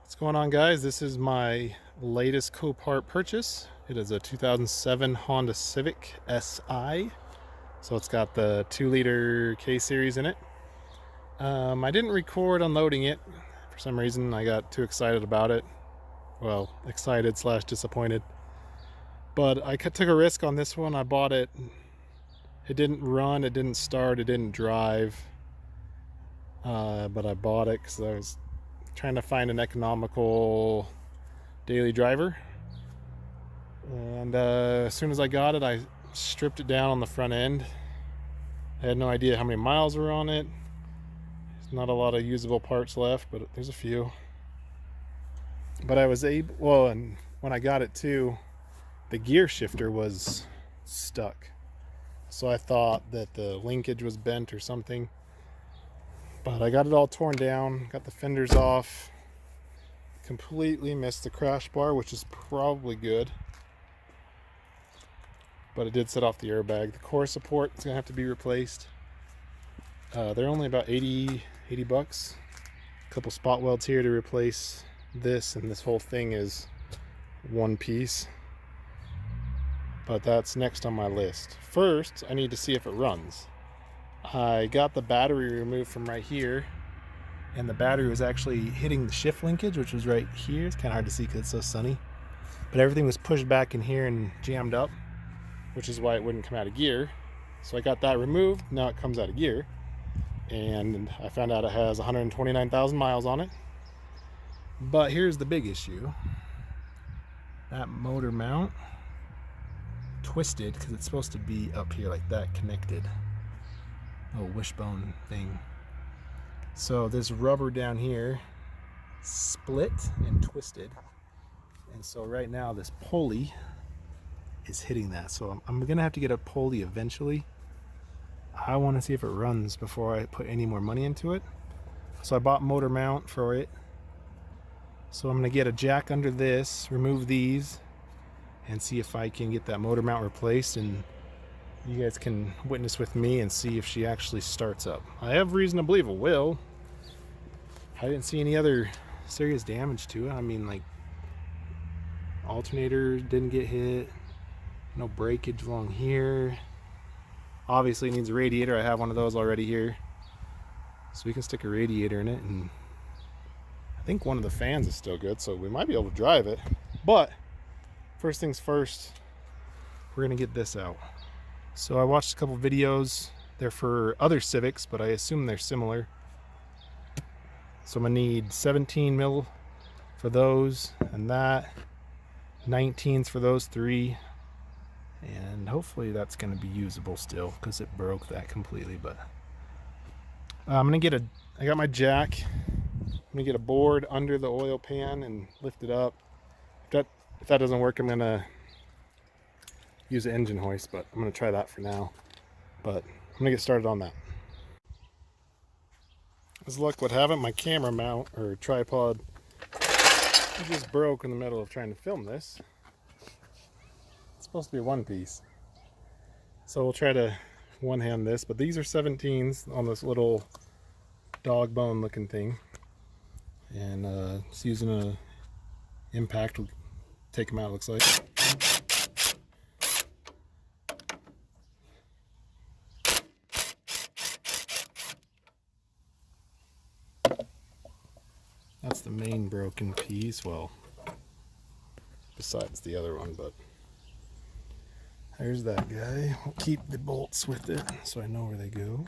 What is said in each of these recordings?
What's going on, guys? This is my latest Copart purchase. It is a 2007 Honda Civic Si. So it's got the 2-liter K-Series in it. I didn't record unloading it. For some reason, I got too excited about it. Well, excited / disappointed. But I took a risk on this one. I bought it. It didn't run, it didn't start, it didn't drive. But I bought it because I was trying to find an economical daily driver. And as soon as I got it, I stripped it down on the front end. I had no idea how many miles were on it. There's not a lot of usable parts left, but there's a few. But I was able, well, and when I got it too, the gear shifter was stuck. So I thought that the linkage was bent or something. But I got it all torn down, got the fenders off, completely missed the crash bar, which is probably good. But it did set off the airbag. The core support is going to have to be replaced. They're only about 80 bucks. A couple spot welds here to replace this, and this whole thing is one piece. But that's next on my list. First, I need to see if it runs. I got the battery removed from right here, and the battery was actually hitting the shift linkage, which was right here. It's kind of hard to see because it's so sunny. But everything was pushed back in here and jammed up, which is why it wouldn't come out of gear. So I got that removed. Now it comes out of gear. And I found out it has 129,000 miles on it. But here's the big issue. That motor mount twisted because it's supposed to be up here like that, connected. Little wishbone thing. So this rubber down here split and twisted, and so right now this pulley is hitting that. So I'm gonna have to get a pulley eventually. I want to see if it runs before I put any more money into it. So I bought motor mount for it. So I'm gonna get a jack under this, remove these, and see if I can get that motor mount replaced, and you guys can witness with me and see if she actually starts up. I have reason to believe it will. I didn't see any other serious damage to it. I mean, like, alternator didn't get hit, no breakage along here. Obviously it needs a radiator. I have one of those already here, so we can stick a radiator in it, and I think one of the fans is still good, so we might be able to drive it. But first things first, we're gonna get this out. So I watched a couple videos. They're for other Civics, but I assume they're similar. So I'm gonna need 17 mil for those, and that 19s for those three, and hopefully that's gonna be usable still because it broke that completely. But I'm gonna get I got my jack. I'm gonna get a board under the oil pan and lift it up. If that doesn't work, I'm gonna use an engine hoist, but I'm going to try that for now. But I'm going to get started on that. As luck would have it, my camera mount or tripod just broke in the middle of trying to film this. It's supposed to be a one piece. So we'll try to one hand this, but these are 17s on this little dog bone looking thing. And it's using a impact, we'll take them out, it looks like. That's the main broken piece, well, besides the other one, but there's that guy. I'll keep the bolts with it so I know where they go.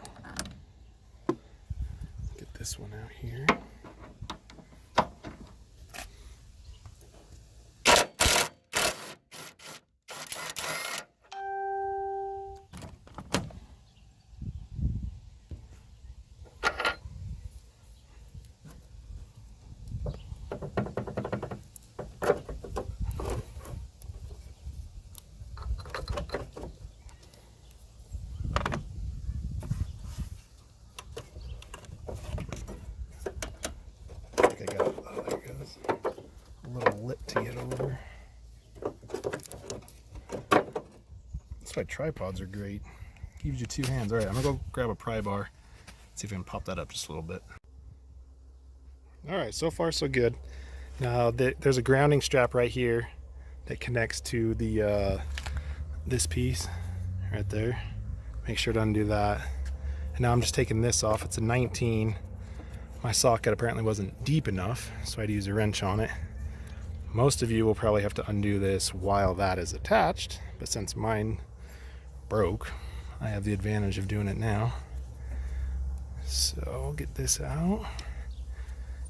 Get this one out here. I got it. Oh, there it goes. A little lip to get over. That's why tripods are great. Gives you two hands. Alright, I'm gonna go grab a pry bar. See if I can pop that up just a little bit. Alright, so far so good. Now there's a grounding strap right here that connects to the this piece right there. Make sure to undo that. And now I'm just taking this off. It's a 19. My socket apparently wasn't deep enough, so I had to use a wrench on it. Most of you will probably have to undo this while that is attached, but since mine broke, I have the advantage of doing it now. So I'll get this out.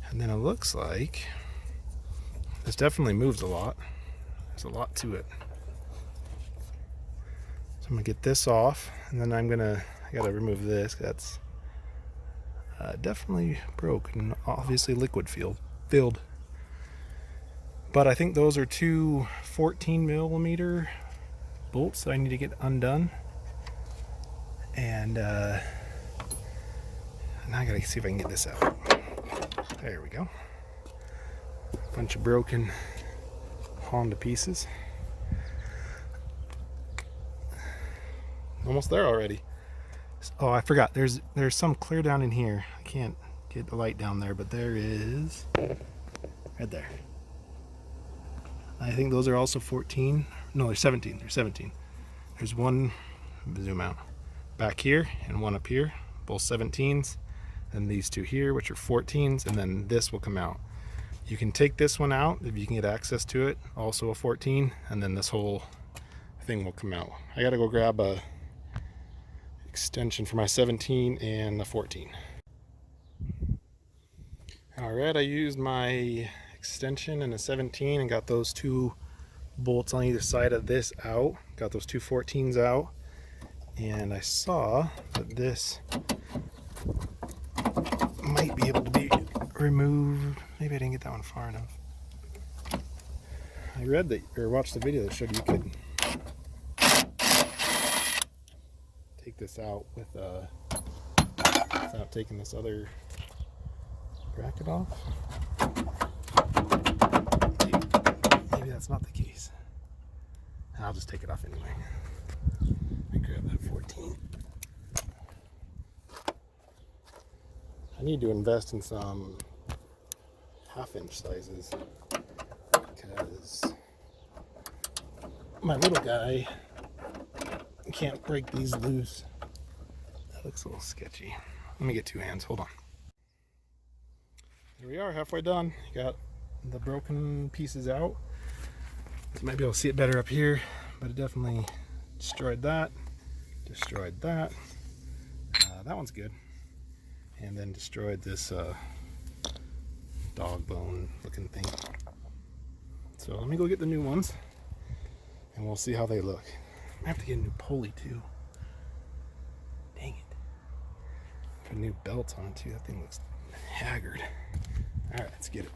And then it looks like this definitely moves a lot. There's a lot to it. So I'm gonna get this off, and then I gotta remove this. That's definitely broke and obviously liquid filled. But I think those are two 14mm bolts that I need to get undone. And now I gotta see if I can get this out. There we go. Bunch of broken Honda pieces. Almost there already. Oh, I forgot. There's some clear down in here. I can't get the light down there, but there is right there. I think those are also 14. No, they're 17. They're 17. There's one, zoom out, back here and one up here, both 17s. And these two here, which are 14s, and then this will come out. You can take this one out if you can get access to it, also a 14, and then this whole thing will come out. I gotta go grab a extension for my 17 and the 14. All right, I used my extension and a 17 and got those two bolts on either side of this out. Got those two 14s out, and I saw that this might be able to be removed. Maybe I didn't get that one far enough. I read that, or watched the video that showed you could take this out with without taking this other bracket off. Maybe that's not the case. I'll just take it off anyway. I grab that 14. I need to invest in some half-inch sizes because my little guy can't break these loose. That looks a little sketchy. Let me get two hands. Hold on. Here we are, halfway done. Got the broken pieces out. You might be able to see it better up here, but it definitely destroyed that. Destroyed that. That one's good. And then destroyed this dog bone looking thing. So let me go get the new ones and we'll see how they look. I have to get a new pulley too. Dang it. Put a new belt on it too. That thing looks haggard. Alright, let's get it.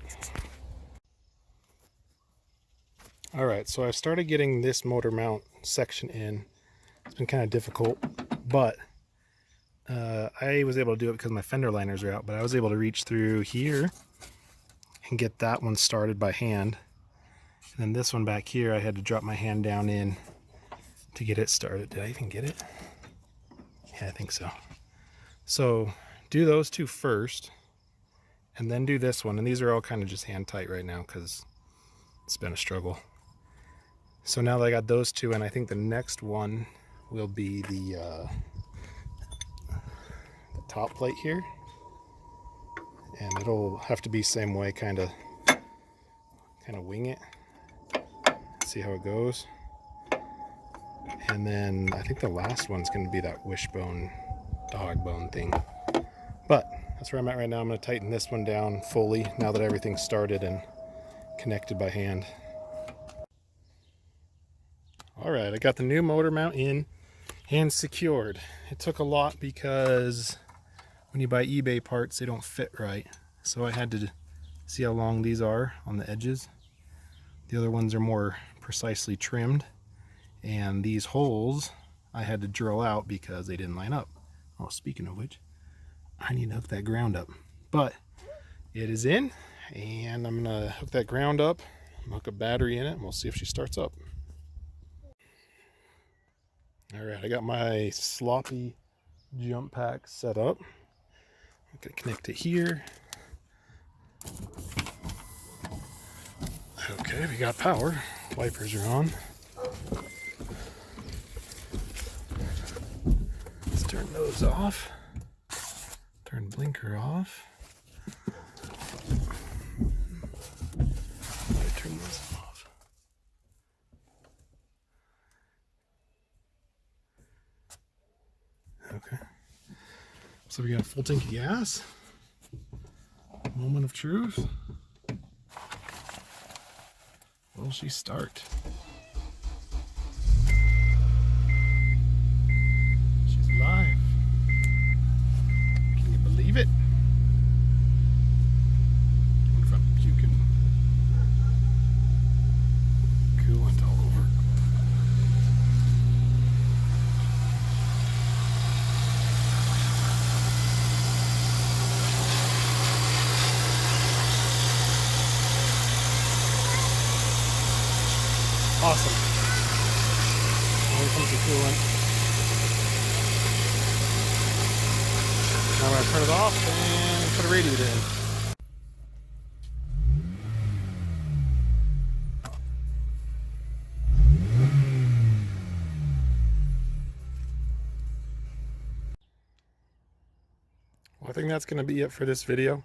Alright, so I've started getting this motor mount section in. It's been kind of difficult, but I was able to do it because my fender liners are out, but I was able to reach through here and get that one started by hand. And then this one back here, I had to drop my hand down in to get it started. Did I even get it? Yeah, I think so. So do those two first, and then do this one. And these are all kind of just hand tight right now because it's been a struggle. So now that I got those two, and I think the next one will be the top plate here, and it'll have to be same way, kind of wing it, see how it goes. And then I think the last one's going to be that wishbone dog bone thing, but that's where I'm at right now. I'm going to tighten this one down fully now that everything's started and connected by hand. All right, I got the new motor mount in and secured. It took a lot because when you buy eBay parts, they don't fit right. So I had to see how long these are on the edges. The other ones are more precisely trimmed. And these holes I had to drill out because they didn't line up. Oh, speaking of which, I need to hook that ground up. But it is in, and I'm gonna hook that ground up, hook a battery in it, and we'll see if she starts up. All right, I got my sloppy jump pack set up. I'm gonna connect it here. Okay, we got power. Wipers are on. Let's turn those off. Turn blinker off. Turn those off. Okay. So we got a full tank of gas. Moment of truth. Will she start? She's alive. Can you believe it? Even if I'm puking coolant all over. Awesome. Here comes the coolant. Now I'm going to turn it off and put a radiator in. Well, I think that's going to be it for this video.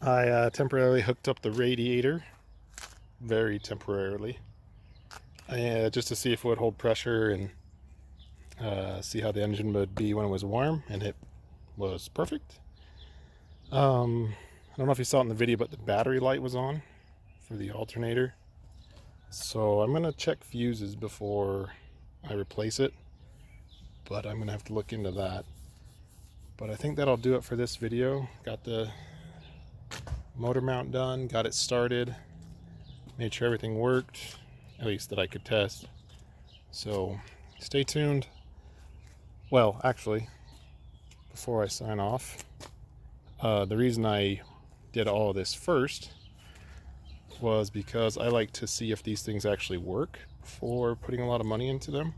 I temporarily hooked up the radiator. Very temporarily. Just to see if it would hold pressure and see how the engine would be when it was warm, and it was perfect. I don't know if you saw it in the video, but the battery light was on for the alternator. So I'm going to check fuses before I replace it, but I'm going to have to look into that. But I think that'll do it for this video. Got the motor mount done, got it started, made sure everything worked, at least that I could test. So stay tuned. Well, actually, before I sign off, the reason I did all of this first was because I like to see if these things actually work before putting a lot of money into them.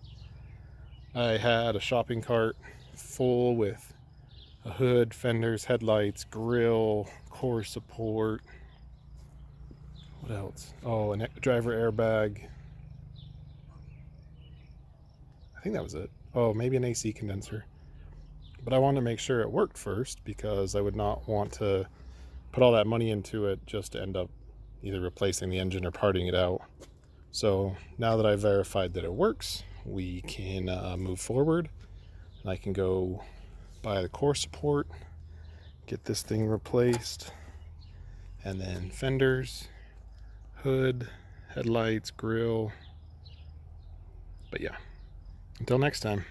I had a shopping cart full with a hood, fenders, headlights, grill, core support. What else? Oh, a driver airbag. I think that was it. Oh, maybe an AC condenser. But I wanted to make sure it worked first, because I would not want to put all that money into it just to end up either replacing the engine or parting it out. So now that I've verified that it works, we can move forward, and I can go buy the core support, get this thing replaced, and then fenders, hood, headlights, grill. But yeah, until next time.